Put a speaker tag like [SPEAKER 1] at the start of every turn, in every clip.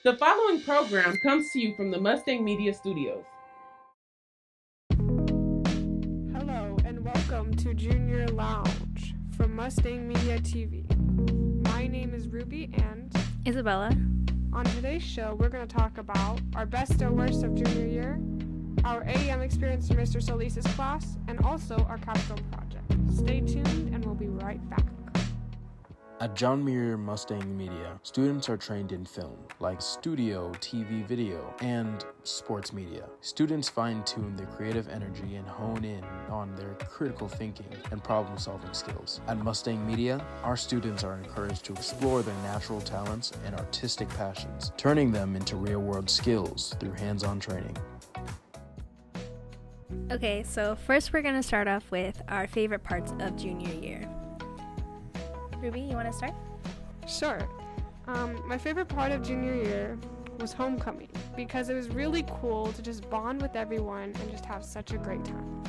[SPEAKER 1] The following program comes to you from the Mustang Media Studios.
[SPEAKER 2] Hello and welcome to Junior Lounge from Mustang Media TV. My name is Ruby and
[SPEAKER 3] Isabella.
[SPEAKER 2] On today's show we're going to talk about our best or worst of junior year, our AEM experience in Mr. Solis's class, and also our capstone project. Stay tuned and we'll be right back.
[SPEAKER 4] At John Muir Mustang Media, students are trained in film, like studio, TV, video, and sports media. Students fine-tune their creative energy and hone in on their critical thinking and problem-solving skills. At Mustang Media, our students are encouraged to explore their natural talents and artistic passions, turning them into real-world skills through hands-on training.
[SPEAKER 3] Okay, so first we're going to start off with our favorite parts of junior year. Ruby, you want to start?
[SPEAKER 2] Sure. My favorite part of junior year was homecoming because it was really cool to just bond with everyone and just have such a great time.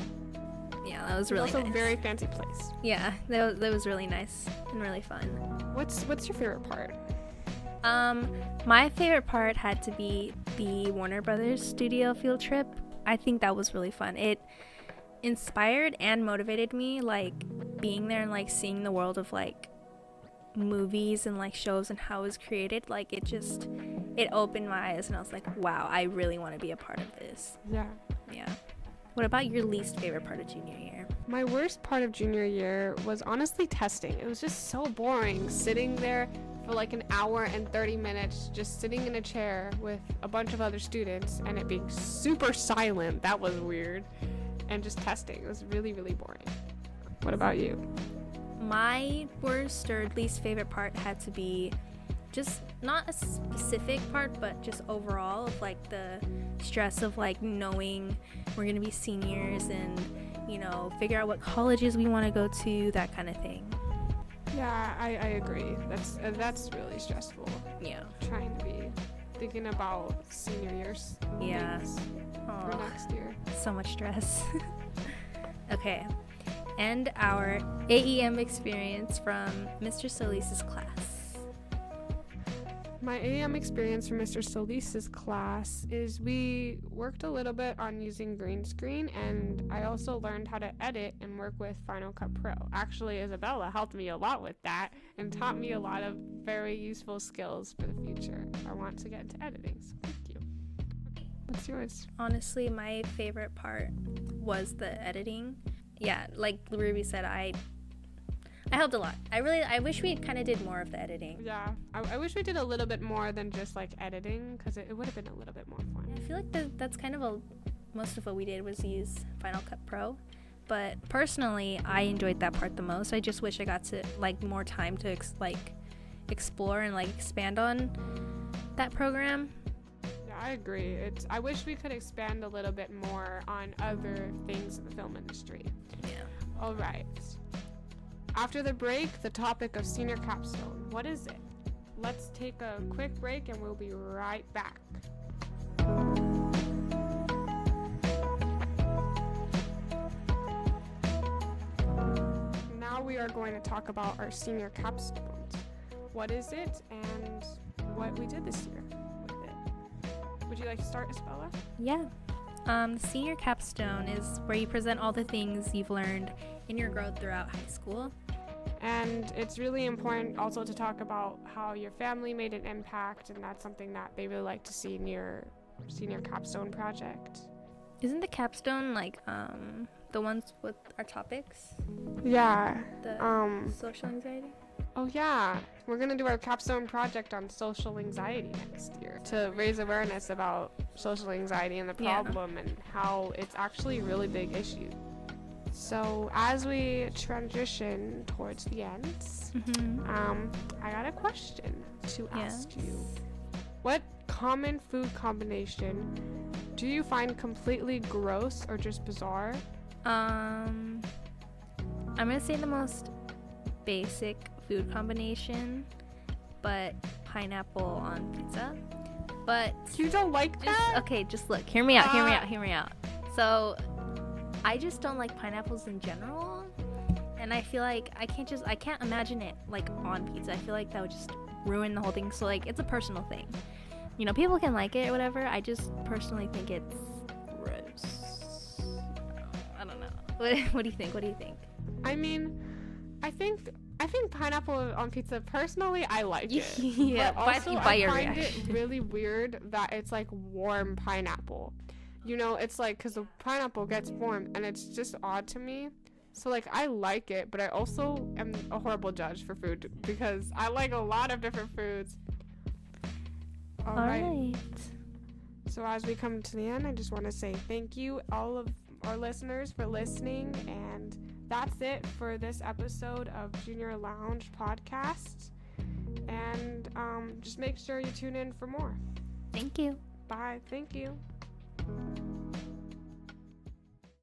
[SPEAKER 3] Yeah, that was really
[SPEAKER 2] nice. Also a very
[SPEAKER 3] nice.
[SPEAKER 2] fancy place.
[SPEAKER 3] Yeah, that was really nice and really fun.
[SPEAKER 2] What's your favorite part?
[SPEAKER 3] My favorite part had to be the Warner Brothers studio field trip. I think that was really fun. It inspired and motivated me, like being there and like seeing the world of like movies and like shows and how it was created. Like it opened my eyes and I was like, wow, I really want to be a part of this.
[SPEAKER 2] Yeah.
[SPEAKER 3] What about your least favorite part of junior year?
[SPEAKER 2] My worst part of junior year was honestly testing. It was just so boring sitting there for like an hour and 30 minutes just sitting in a chair with a bunch of other students and it being super silent. That was weird. And just testing. It was really, really boring. What about you?
[SPEAKER 3] My worst or least favorite part had to be just not a specific part, but just overall of like the stress of like knowing we're gonna be seniors and, you know, figure out what colleges we want to go to, that kind of thing.
[SPEAKER 2] Yeah, I agree. That's really stressful.
[SPEAKER 3] Yeah.
[SPEAKER 2] Trying to be thinking about senior years.
[SPEAKER 3] Yeah.
[SPEAKER 2] For next year.
[SPEAKER 3] So much stress. Okay. And our AEM experience from Mr. Solis's class.
[SPEAKER 2] My AEM experience from Mr. Solis's class is we worked a little bit on using green screen, and I also learned how to edit and work with Final Cut Pro. Actually, Isabella helped me a lot with that and taught me a lot of very useful skills for the future. I want to get into editing, so thank you. What's yours?
[SPEAKER 3] Honestly, my favorite part was the editing. Yeah, like Ruby said, I helped a lot. I wish we kind of did more of the editing.
[SPEAKER 2] Yeah, I wish we did a little bit more than just like editing, because it would have been a little bit more fun.
[SPEAKER 3] I feel like that's kind of most of what we did was use Final Cut Pro. But personally, I enjoyed that part the most. I just wish I got to like more time to explore and like expand on that program.
[SPEAKER 2] I agree. I wish we could expand a little bit more on other things in the film industry.
[SPEAKER 3] Yeah.
[SPEAKER 2] All right. After the break, the topic of senior capstone. What is it? Let's take a quick break and we'll be right back. Now we are going to talk about our senior capstones. What is it and what we did this year? Would you like to start, Isabella?
[SPEAKER 3] Yeah. The senior capstone is where you present all the things you've learned in your growth throughout high school.
[SPEAKER 2] And it's really important also to talk about how your family made an impact, and that's something that they really like to see in your senior capstone project.
[SPEAKER 3] Isn't the capstone like the ones with our topics?
[SPEAKER 2] Yeah.
[SPEAKER 3] The social anxiety?
[SPEAKER 2] Oh yeah, we're gonna do our capstone project on social anxiety next year to raise awareness about social anxiety and the problem and how it's actually a really big issue. So as we transition towards the end, I got a question to ask you. What common food combination do you find completely gross or just bizarre?
[SPEAKER 3] I'm gonna say the most basic food combination, but pineapple on pizza. But
[SPEAKER 2] you don't like that?
[SPEAKER 3] Okay, just look. Hear me out. So I just don't like pineapples in general, and I feel like I can't imagine it like on pizza. I feel like that would just ruin the whole thing. So like it's a personal thing. you know, people can like it or whatever. I just personally think it's gross. I don't know. What do you think? What do you think?
[SPEAKER 2] I mean, I think pineapple on pizza, personally, I like it.
[SPEAKER 3] Yeah,
[SPEAKER 2] but also
[SPEAKER 3] by your
[SPEAKER 2] I find
[SPEAKER 3] reaction.
[SPEAKER 2] it really weird that it's like warm pineapple. You know, it's like, because the pineapple gets warm, and it's just odd to me. So, like, I like it, but I also am a horrible judge for food because I like a lot of different foods. All right. So as we come to the end, I just want to say thank you, all of our listeners, for listening. And that's it for this episode of Junior Lounge Podcast. And just make sure you tune in for more.
[SPEAKER 3] Thank you.
[SPEAKER 2] Bye. Thank you.